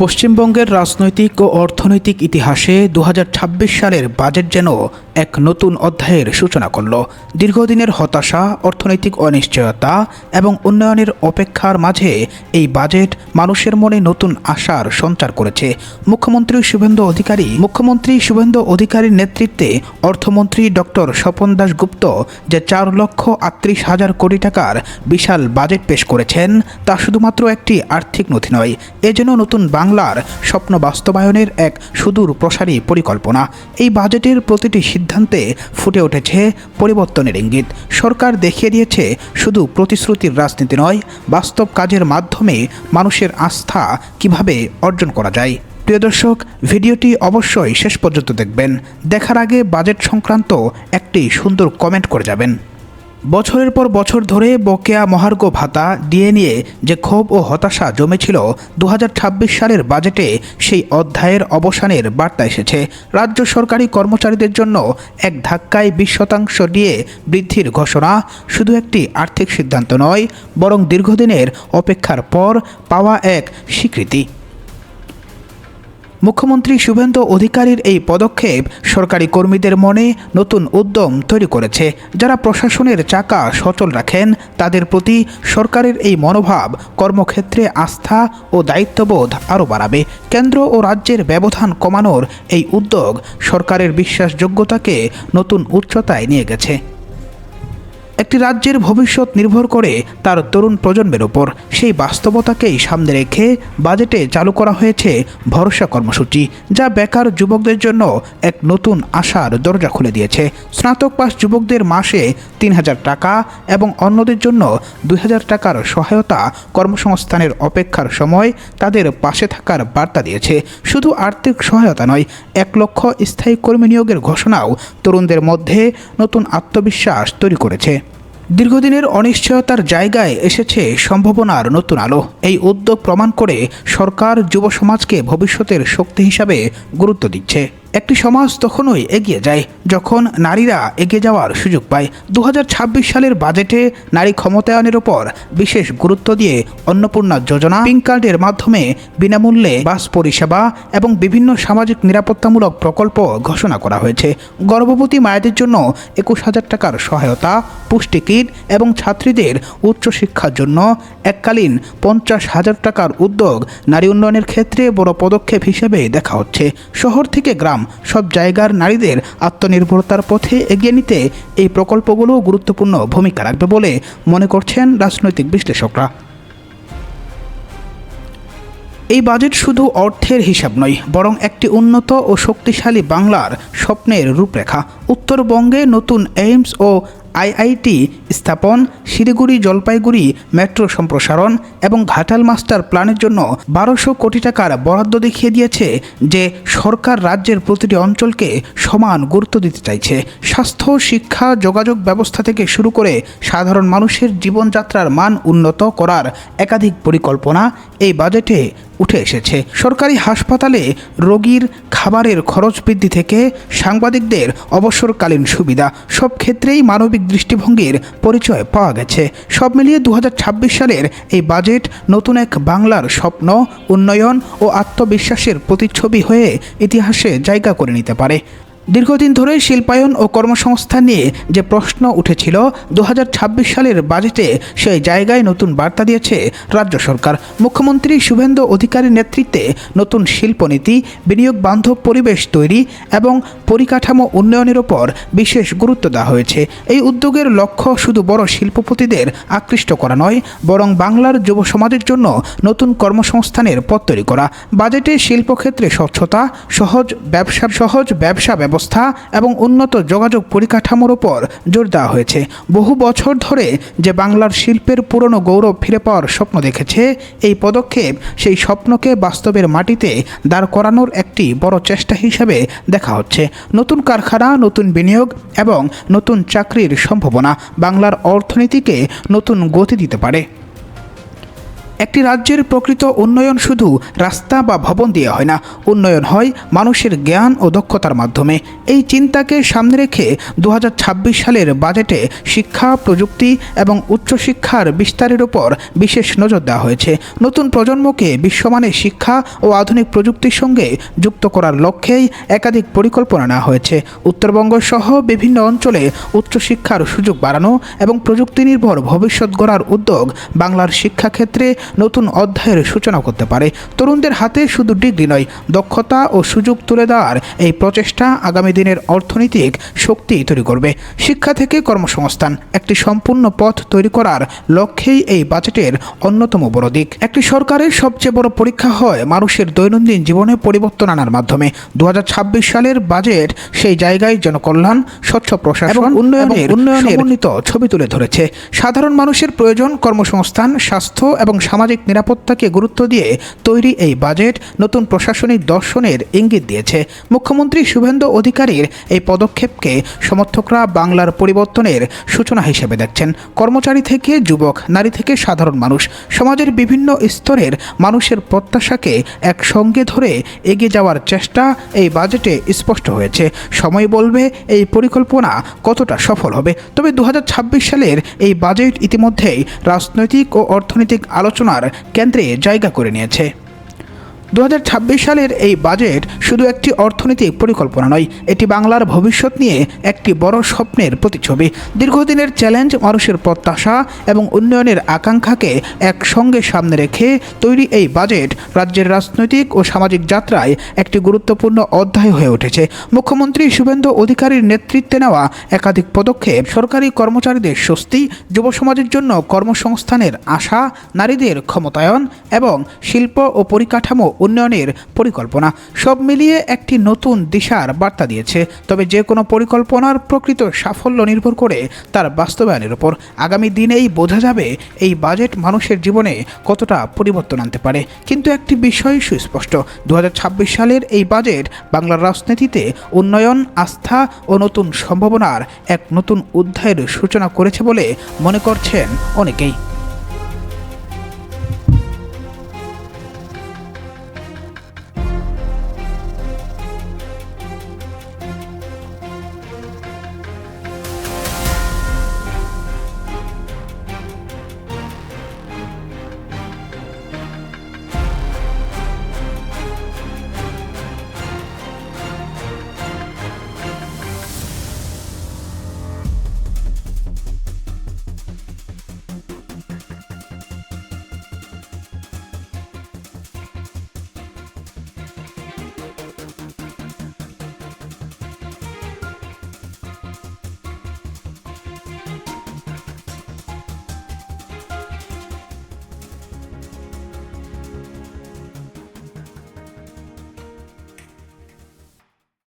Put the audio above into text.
পশ্চিমবঙ্গের রাজনৈতিক ও অর্থনৈতিক ইতিহাসে ২০২৬ সালের বাজেট যেন এক নতুন অধ্যায়ের সূচনা করল। দীর্ঘদিনের হতাশা, অর্থনৈতিক অনিশ্চয়তা এবং উন্নয়নের অপেক্ষার মাঝে এই বাজেট মানুষের মনে নতুন আশার সঞ্চার করেছে। মুখ্যমন্ত্রী শুভেন্দু অধিকারীর নেতৃত্বে অর্থমন্ত্রী ডক্টর স্বপন দাশগুপ্ত যে ৪,৩৮,০০০ কোটি টাকার বিশাল বাজেট পেশ করেছেন, তা শুধুমাত্র একটি আর্থিক নথি নয়, এ যেন নতুন বাংলার স্বপ্ন বাস্তবায়নের এক সুদূর প্রসারী পরিকল্পনা। এই বাজেটের প্রতিটি সিদ্ধান্তে ফুটে উঠেছে পরিবর্তনের ইঙ্গিত। সরকার দেখিয়ে দিয়েছে শুধু প্রতিশ্রুতির রাজনীতি নয়, বাস্তব কাজের মাধ্যমে মানুষের আস্থা কিভাবে অর্জন করা যায়। প্রিয় দর্শক, ভিডিওটি অবশ্যই শেষ পর্যন্ত দেখবেন। দেখার আগে বাজেট সংক্রান্ত একটি সুন্দর কমেন্ট করে যাবেন। বছরের পর বছর ধরে বকেয়া মহার্ঘ ভাতা ডিএ নিয়ে যে ক্ষোভ ও হতাশা জমেছিল, ২০২৬ সালের বাজেটে সেই অধ্যায়ের অবসানের বার্তা এসেছে। রাজ্য সরকারি কর্মচারীদের জন্য এক ধাক্কায় ২০% ডিএ বৃদ্ধির ঘোষণা শুধু একটি আর্থিক সিদ্ধান্ত নয়, বরং দীর্ঘদিনের অপেক্ষার পর পাওয়া এক স্বীকৃতি। মুখ্যমন্ত্রী শুভেন্দু অধিকারীর এই পদক্ষেপ সরকারি কর্মীদের মনে নতুন উদ্যম তৈরি করেছে। যারা প্রশাসনের চাকা সচল রাখেন, তাদের প্রতি সরকারের এই মনোভাব কর্মক্ষেত্রে আস্থা ও দায়িত্ববোধ আরও বাড়াবে। কেন্দ্র ও রাজ্যের ব্যবধান কমানোর এই উদ্যোগ সরকারের বিশ্বাসযোগ্যতাকে নতুন উচ্চতায় নিয়ে গেছে। একটি রাজ্যের ভবিষ্যৎ নির্ভর করে তার তরুণ প্রজন্মের ওপর। সেই বাস্তবতাকেই সামনে রেখে বাজেটে চালু করা হয়েছে ভরসা কর্মসূচি, যা বেকার যুবকদের জন্য এক নতুন আশার দরজা খুলে দিয়েছে। স্নাতক পাস যুবকদের মাসে ৩,০০০ টাকা এবং অন্যদের জন্য ২,০০০ টাকার সহায়তা কর্মসংস্থানের অপেক্ষার সময় তাদের পাশে থাকার বার্তা দিয়েছে। শুধু আর্থিক সহায়তা নয়, ১ লক্ষ স্থায়ী কর্মী নিয়োগের ঘোষণাও তরুণদের মধ্যে নতুন আত্মবিশ্বাস তৈরি করেছে। দীর্ঘদিনের অনিশ্চয়তার জায়গায় এসেছে সম্ভাবনার নতুন আলো। এই উদ্যোগ প্রমাণ করে সরকার যুব সমাজকে ভবিষ্যতের শক্তি হিসাবে গুরুত্ব দিচ্ছে। একটি সমাজ তখনই এগিয়ে যায় যখন নারীরা এগিয়ে যাওয়ার সুযোগ পায়। ২০২৬ সালের বাজেটে নারী ক্ষমতায়নের ওপর বিশেষ গুরুত্ব দিয়ে অন্নপূর্ণা যোজনা, পিঙ্ক কার্ডের মাধ্যমে বিনামূল্যে বাস পরিষেবা এবং বিভিন্ন সামাজিক নিরাপত্তামূলক প্রকল্প ঘোষণা করা হয়েছে। গর্ভবতী মায়েদের জন্য ২১,০০০ টাকার সহায়তা, পুষ্টি কিট এবং ছাত্রীদের উচ্চশিক্ষার জন্য এককালীন ৫০,০০০ টাকার উদ্যোগ নারী উন্নয়নের ক্ষেত্রে বড় পদক্ষেপ হিসেবে দেখা হচ্ছে। শহর থেকে গ্রাম, সব জায়গার নারীদের আত্মনির্ভরতার পথে এগিয়ে নিতে এই প্রকল্পগুলো গুরুত্বপূর্ণ ভূমিকা রাখবে বলে মনে করছেন রাজনৈতিক বিশ্লেষকরা। এই বাজেট শুধু অর্থের হিসাব নয়, বরং একটি উন্নত ও শক্তিশালী বাংলার স্বপ্নের রূপরেখা। উত্তরবঙ্গে নতুন এইমস ও আইআইটি স্থাপন, শিলিগুড়ি জলপাইগুড়ি মেট্রো সম্প্রসারণ এবং ঘাটাল মাস্টার প্ল্যানের জন্য ১২০০ কোটি টাকার বরাদ্দ দেখিয়ে দিয়েছে যে সরকার রাজ্যের প্রতিটি অঞ্চলকে সমান গুরুত্ব দিতে চাইছে। স্বাস্থ্য, শিক্ষা, যোগাযোগ ব্যবস্থা থেকে শুরু করে সাধারণ মানুষের জীবনযাত্রার মান উন্নত করার একাধিক পরিকল্পনা এই বাজেটে উঠে এসেছে। সরকারি হাসপাতালে রোগীর খাবারের খরচ বৃদ্ধি থেকে সাংবাদিকদের অবসরকালীন সুবিধা, সব ক্ষেত্রেই মানবিক দৃষ্টিভঙ্গির পরিচয় পাওয়া গেছে। সব মিলিয়ে ২০২৬ সালের এই বাজেট নতুন এক বাংলার স্বপ্ন, উন্নয়ন ও আত্মবিশ্বাসের প্রতিচ্ছবি হয়ে ইতিহাসে জায়গা করে নিতে পারে। দীর্ঘদিন ধরে শিল্পায়ন ও কর্মসংস্থান নিয়ে যে প্রশ্ন উঠেছিল, ২০২৬ সালের বাজেটে সেই জায়গায় নতুন বার্তা দিয়েছে রাজ্য সরকার। মুখ্যমন্ত্রী শুভেন্দু অধিকারীর নেতৃত্বে নতুন শিল্পনীতি, বিনিয়োগ বান্ধব পরিবেশ তৈরি এবং পরিকাঠামো উন্নয়নের ওপর বিশেষ গুরুত্ব দেওয়া হয়েছে। এই উদ্যোগের লক্ষ্য শুধু বড় শিল্পপতিদের আকৃষ্ট করা নয়, বরং বাংলার যুব সমাজের জন্য নতুন কর্মসংস্থানের পথ তৈরি করা। বাজেটে শিল্পক্ষেত্রে স্বচ্ছতা, সহজ ব্যবসা ব্যবস্থা এবং উন্নত যোগাযোগ পরিকাঠামোর ওপর জোর দেওয়া হয়েছে। বহু বছর ধরে যে বাংলার শিল্পের পুরনো গৌরব ফিরে পাওয়ার স্বপ্ন দেখেছে, এই পদক্ষেপ সেই স্বপ্নকে বাস্তবের মাটিতে দাঁড় করানোর একটি বড় চেষ্টা হিসেবে দেখা হচ্ছে। নতুন কারখানা, নতুন বিনিয়োগ এবং নতুন চাকরির সম্ভাবনা বাংলার অর্থনীতিকে নতুন গতি দিতে পারে। একটি রাজ্যের প্রকৃত উন্নয়ন শুধু রাস্তা বা ভবন দিয়ে হয় না, উন্নয়ন হয় মানুষের জ্ঞান ও দক্ষতার মাধ্যমে। এই চিন্তাকে সামনে রেখে 2026 সালের বাজেটে শিক্ষা, প্রযুক্তি এবং উচ্চশিক্ষার বিস্তারের উপর বিশেষ নজর দেওয়া হয়েছে। নতুন প্রজন্মকে বিশ্বমানের শিক্ষা ও আধুনিক প্রযুক্তির সঙ্গে যুক্ত করার লক্ষ্যেই একাধিক পরিকল্পনা নেওয়া হয়েছে। উত্তরবঙ্গ সহ বিভিন্ন অঞ্চলে উচ্চশিক্ষার সুযোগ বাড়ানো এবং প্রযুক্তি নির্ভর ভবিষ্যৎ গড়ার উদ্যোগ বাংলার শিক্ষাক্ষেত্রে নতুন অধ্যায়ের সূচনা করতে পারে। তরুণদের হাতে শুধু ডিগ্রি নয়, দক্ষতা ও সুযোগ তুলে দেওয়ার এই প্রচেষ্টা আগামী দিনের অর্থনৈতিক শক্তি তৈরি করবে। শিক্ষা থেকে কর্মসংস্থান, একটি সম্পূর্ণ পথ তৈরি করার লক্ষ্যেই এই বাজেটের অন্যতম বড় দিক। একটি সরকারের সবচেয়ে বড় পরীক্ষা হয় মানুষের দৈনন্দিন জীবনে পরিবর্তন আনার মাধ্যমে। 2026 সালের বাজেট সেই জায়গায় জনকল্যাণ, স্বচ্ছ প্রশাসন এবং উন্নয়নের সমন্বিত ছবি তুলে ধরেছে। সাধারণ মানুষের প্রয়োজন, কর্মসংস্থান, স্বাস্থ্য এবং সামাজিক নিরাপত্তাকে গুরুত্ব দিয়ে তৈরি এই বাজেট নতুন প্রশাসনিক দর্শনের ইঙ্গিত দিয়েছে। মুখ্যমন্ত্রী শুভেন্দু অধিকারীর এই পদক্ষেপকে সমর্থকরা বাংলার পরিবর্তনের সূচনা হিসেবে দেখছেন। কর্মচারী থেকে যুবক, নারী থেকে সাধারণ মানুষ, সমাজের বিভিন্ন স্তরের মানুষের প্রত্যাশাকে একসঙ্গে ধরে এগিয়ে যাওয়ার চেষ্টা এই বাজেটে স্পষ্ট হয়েছে। সময় বলবে এই পরিকল্পনা কতটা সফল হবে। তবে 2026 সালের এই বাজেট ইতিমধ্যেই রাজনৈতিক ও অর্থনৈতিক আলোচনার কেন্দ্রে জায়গা করে নিয়েছে। 2026 সালের এই বাজেট শুধু একটি অর্থনৈতিক পরিকল্পনা নয়, এটি বাংলার ভবিষ্যৎ নিয়ে একটি বড় স্বপ্নের প্রতিচ্ছবি। দীর্ঘদিনের চ্যালেঞ্জ, মানুষের প্রত্যাশা এবং উন্নয়নের আকাঙ্ক্ষাকে একসঙ্গে সামনে রেখে তৈরি এই বাজেট রাজ্যের রাজনৈতিক ও সামাজিক যাত্রায় একটি গুরুত্বপূর্ণ অধ্যায় হয়ে উঠেছে। মুখ্যমন্ত্রী শুভেন্দু অধিকারীর নেতৃত্বে নেওয়া একাধিক পদক্ষেপ সরকারি কর্মচারীদের স্বস্তি, যুব সমাজের জন্য কর্মসংস্থানের আশা, নারীদের ক্ষমতায়ন এবং শিল্প ও পরিকাঠামো উন্নয়নের পরিকল্পনা সব মিলিয়ে একটি নতুন দিশার বার্তা দিয়েছে। তবে যে কোনো পরিকল্পনার প্রকৃত সাফল্য নির্ভর করে তার বাস্তবায়নের উপর। আগামী দিনেই বোঝা যাবে এই বাজেট মানুষের জীবনে কতটা পরিবর্তন আনতে পারে। কিন্তু একটি বিষয় সুস্পষ্ট, 2026 সালের এই বাজেট বাংলার রাজনীতিতে উন্নয়ন, আস্থা ও নতুন সম্ভাবনার এক নতুন অধ্যায়ের সূচনা করেছে বলে মনে করছেন অনেকেই।